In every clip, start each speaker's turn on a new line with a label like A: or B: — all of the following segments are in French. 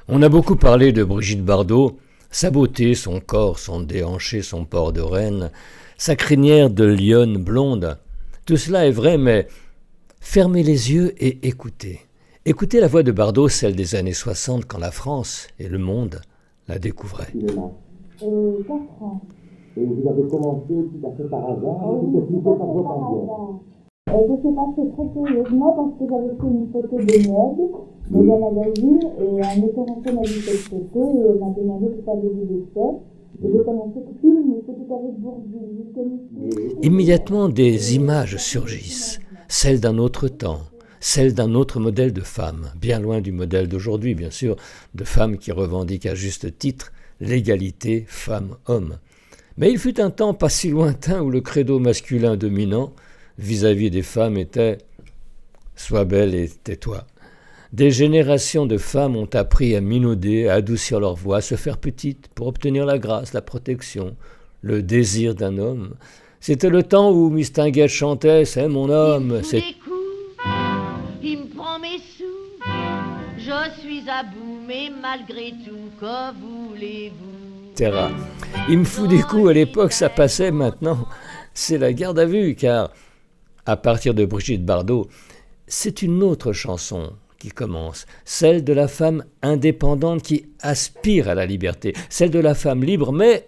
A: On a beaucoup parlé de Brigitte Bardot, sa beauté, son corps, son déhanché, son port de reine, sa crinière de lionne blonde. Tout cela est vrai, mais fermez les yeux et écoutez. Écoutez la voix de Bardot, celle des années 60, quand la France et le monde la découvraient.
B: 4 ans. Et vous avez commencé tout à fait par hasard, ou c'était plutôt par votre envie?
C: Ça s'est passé très curieusement parce que j'avais pris une photo de mode dans un magazine et un metteur en scène a vu cette photo et m'a demandé de faire des vidéos. Et j'ai commencé à filmer, c'était avec Bourdieu.
A: Immédiatement, des images surgissent, celles d'un autre temps, celles d'un autre modèle de femme, bien loin du modèle d'aujourd'hui, bien sûr, de femmes qui revendiquent à juste titre l'égalité femme-homme. Mais il fut un temps pas si lointain où le credo masculin dominant vis-à-vis des femmes était « Sois belle et tais-toi ». Des générations de femmes ont appris à minauder, à adoucir leur voix, à se faire petite pour obtenir la grâce, la protection, le désir d'un homme. C'était le temps où Mistinguett chantait « C'est mon homme ».
D: Il me prend mes sous, je suis à bout, mais malgré tout, que voulez-vous?
A: Il me fout des coups à l'époque, ça passait, maintenant c'est la garde à vue, car à partir de Brigitte Bardot, c'est une autre chanson qui commence, celle de la femme indépendante qui aspire à la liberté, celle de la femme libre, mais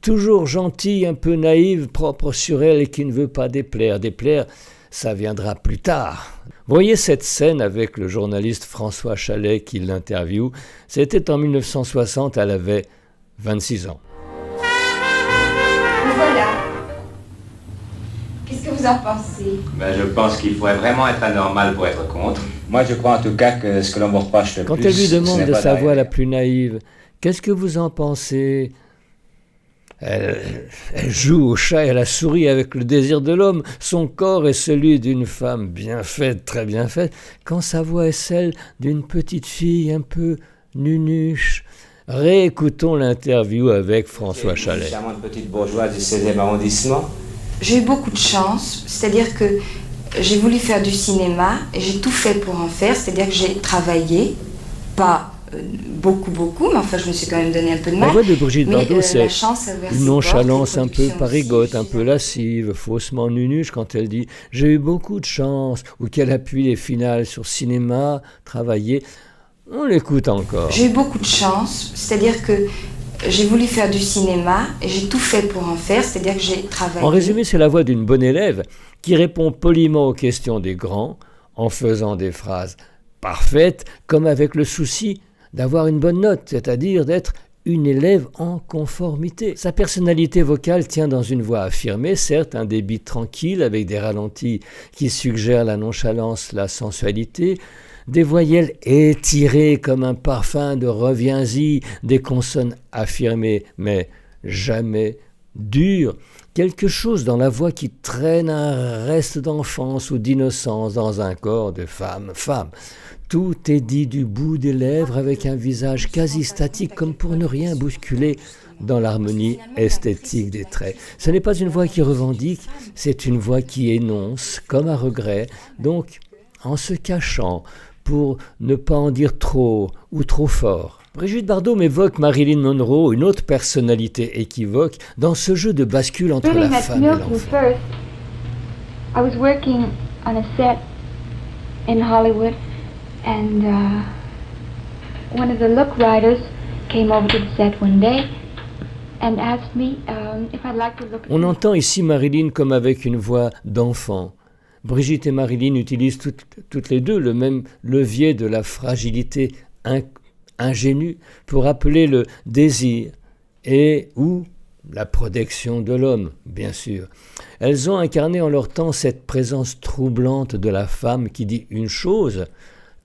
A: toujours gentille, un peu naïve, propre sur elle et qui ne veut pas déplaire. Déplaire, ça viendra plus tard. Voyez cette scène avec le journaliste François Chalet qui l'interviewe. C'était en 1960, elle avait 26 ans.
E: Voilà. Qu'est-ce que vous en pensez?
F: Je pense qu'il faudrait vraiment être anormal pour être contre. Moi, je crois en tout cas que ce que l'on vous reproche le plus...
A: Quand elle lui demande de sa voix la plus naïve, « Qu'est-ce que vous en pensez ?» Elle joue au chat et à la souris avec le désir de l'homme. Son corps est celui d'une femme bien faite, très bien faite, quand sa voix est celle d'une petite fille un peu nunuche. Réécoutons l'interview avec François Chalet.
F: Une charmante petite bourgeoise du 16e arrondissement.
E: J'ai eu beaucoup de chance, c'est-à-dire que j'ai voulu faire du cinéma et j'ai tout fait pour en faire, c'est-à-dire que j'ai travaillé, pas beaucoup, mais enfin je me suis quand même donné un peu de mal.
A: La voix de Brigitte Bardot, c'est une nonchalance
E: portes,
A: un peu parigote,
E: aussi,
A: un peu lascive, faussement nunuche quand elle dit « j'ai eu beaucoup de chance » ou qu'elle appuie les finales sur cinéma, travailler. On l'écoute encore.
E: J'ai eu beaucoup de chance, c'est-à-dire que j'ai voulu faire du cinéma et j'ai tout fait pour en faire, c'est-à-dire que j'ai travaillé.
A: En résumé, c'est la voix d'une bonne élève qui répond poliment aux questions des grands en faisant des phrases parfaites, comme avec le souci d'avoir une bonne note, c'est-à-dire d'être une élève en conformité. Sa personnalité vocale tient dans une voix affirmée, certes un débit tranquille avec des ralentis qui suggèrent la nonchalance, la sensualité, des voyelles étirées comme un parfum de reviens-y, des consonnes affirmées mais jamais dures, quelque chose dans la voix qui traîne un reste d'enfance ou d'innocence dans un corps de femme. Tout est dit du bout des lèvres avec un visage quasi statique comme pour ne rien bousculer dans l'harmonie esthétique des traits. Ce n'est pas une voix qui revendique, c'est une voix qui énonce comme à regret, donc en se cachant pour ne pas en dire trop ou trop fort. Brigitte Bardot m'évoque Marilyn Monroe, une autre personnalité équivoque, dans ce jeu de bascule entre la femme et l'enfant.
C: I was working on a set in Hollywood. And one of the look writers came over to the set one day and asked me if I'd like to look at...
A: On entend ici Marilyn comme avec une voix d'enfant. Brigitte et Marilyn utilisent toutes les deux le même levier de la fragilité ingénue pour appeler le désir et ou la protection de l'homme, bien sûr. Elles ont incarné en leur temps cette présence troublante de la femme qui dit une chose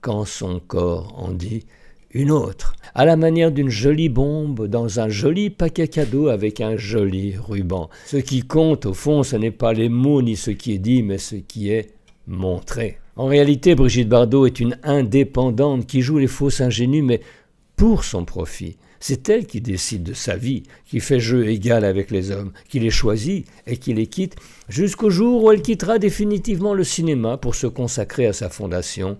A: quand son corps en dit une autre, à la manière d'une jolie bombe dans un joli paquet cadeau avec un joli ruban. Ce qui compte, au fond, ce n'est pas les mots ni ce qui est dit, mais ce qui est montré. En réalité, Brigitte Bardot est une indépendante qui joue les fausses ingénues, mais pour son profit. C'est elle qui décide de sa vie, qui fait jeu égal avec les hommes, qui les choisit et qui les quitte, jusqu'au jour où elle quittera définitivement le cinéma pour se consacrer à sa fondation,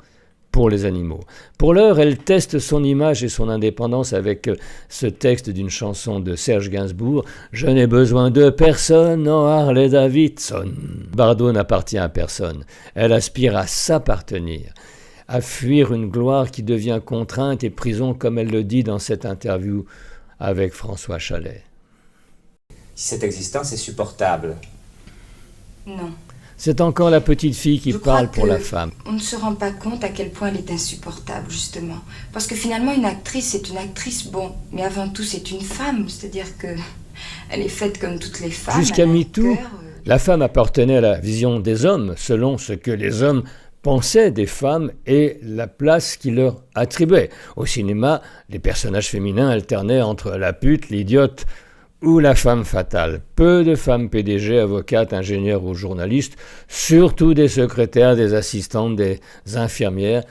A: pour les animaux. Pour l'heure, elle teste son image et son indépendance avec ce texte d'une chanson de Serge Gainsbourg « Je n'ai besoin de personne en Harley Davidson ». Bardot n'appartient à personne. Elle aspire à s'appartenir, à fuir une gloire qui devient contrainte et prison, comme elle le dit dans cette interview avec François Chalet.
F: Si cette existence est supportable.
E: Non.
A: C'est encore la petite fille qui parle pour la femme.
E: On ne se rend pas compte à quel point elle est insupportable, justement. Parce que finalement, une actrice, c'est une actrice, bon, mais avant tout, c'est une femme. C'est-à-dire que elle est faite comme toutes les femmes.
A: Jusqu'à MeToo, la femme appartenait à la vision des hommes, selon ce que les hommes pensaient des femmes et la place qu'ils leur attribuaient. Au cinéma, les personnages féminins alternaient entre la pute, l'idiote ou la femme fatale. Peu de femmes PDG, avocates, ingénieures ou journalistes, surtout des secrétaires, des assistantes, des infirmières,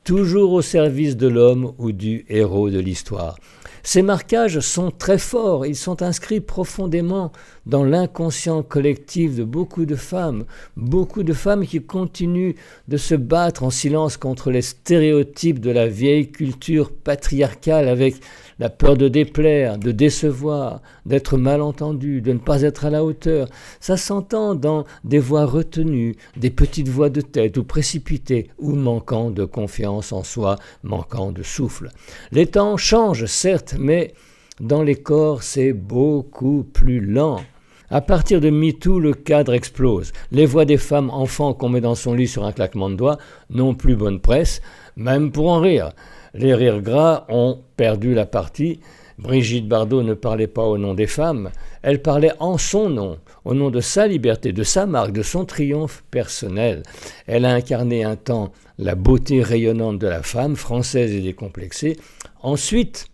A: toujours au service de l'homme ou du héros de l'histoire. Ces marquages sont très forts, ils sont inscrits profondément dans l'inconscient collectif de beaucoup de femmes qui continuent de se battre en silence contre les stéréotypes de la vieille culture patriarcale avec la peur de déplaire, de décevoir, d'être mal entendu, de ne pas être à la hauteur. Ça s'entend dans des voix retenues, des petites voix de tête ou précipitées, ou manquant de confiance en soi, manquant de souffle. Les temps changent, certes, mais dans les corps, c'est beaucoup plus lent. À partir de MeToo, le cadre explose. Les voix des femmes enfants qu'on met dans son lit sur un claquement de doigts n'ont plus bonne presse, même pour en rire. Les rires gras ont perdu la partie. Brigitte Bardot ne parlait pas au nom des femmes, elle parlait en son nom, au nom de sa liberté, de sa marque, de son triomphe personnel. Elle a incarné un temps la beauté rayonnante de la femme, française et décomplexée. Ensuite,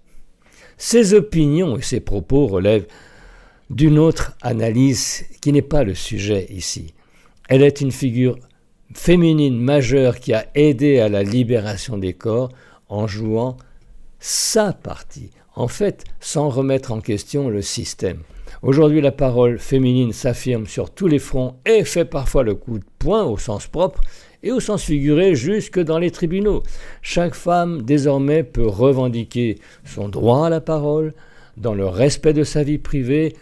A: ses opinions et ses propos relèvent d'une autre analyse qui n'est pas le sujet ici. Elle est une figure féminine majeure qui a aidé à la libération des corps en jouant sa partie, en fait, sans remettre en question le système. Aujourd'hui, la parole féminine s'affirme sur tous les fronts et fait parfois le coup de poing au sens propre et au sens figuré jusque dans les tribunaux. Chaque femme, désormais, peut revendiquer son droit à la parole dans le respect de sa vie privée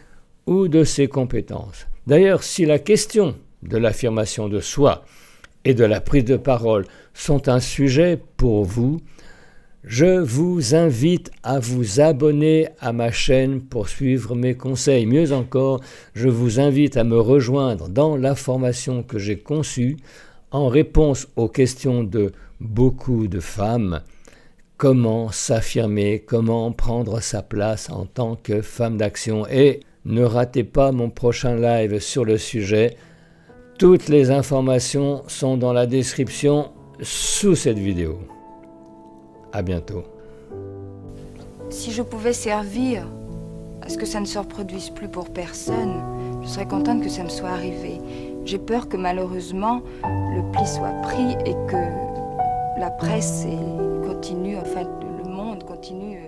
A: ou de ses compétences. D'ailleurs, si la question de l'affirmation de soi et de la prise de parole sont un sujet pour vous, je vous invite à vous abonner à ma chaîne pour suivre mes conseils. Mieux encore, je vous invite à me rejoindre dans la formation que j'ai conçue en réponse aux questions de beaucoup de femmes. Comment s'affirmer, comment prendre sa place en tant que femme d'action. Et ne ratez pas mon prochain live sur le sujet. Toutes les informations sont dans la description sous cette vidéo. À bientôt.
E: Si je pouvais servir à ce que ça ne se reproduise plus pour personne, je serais contente que ça me soit arrivé. J'ai peur que malheureusement le pli soit pris et que la presse continue, enfin le monde continue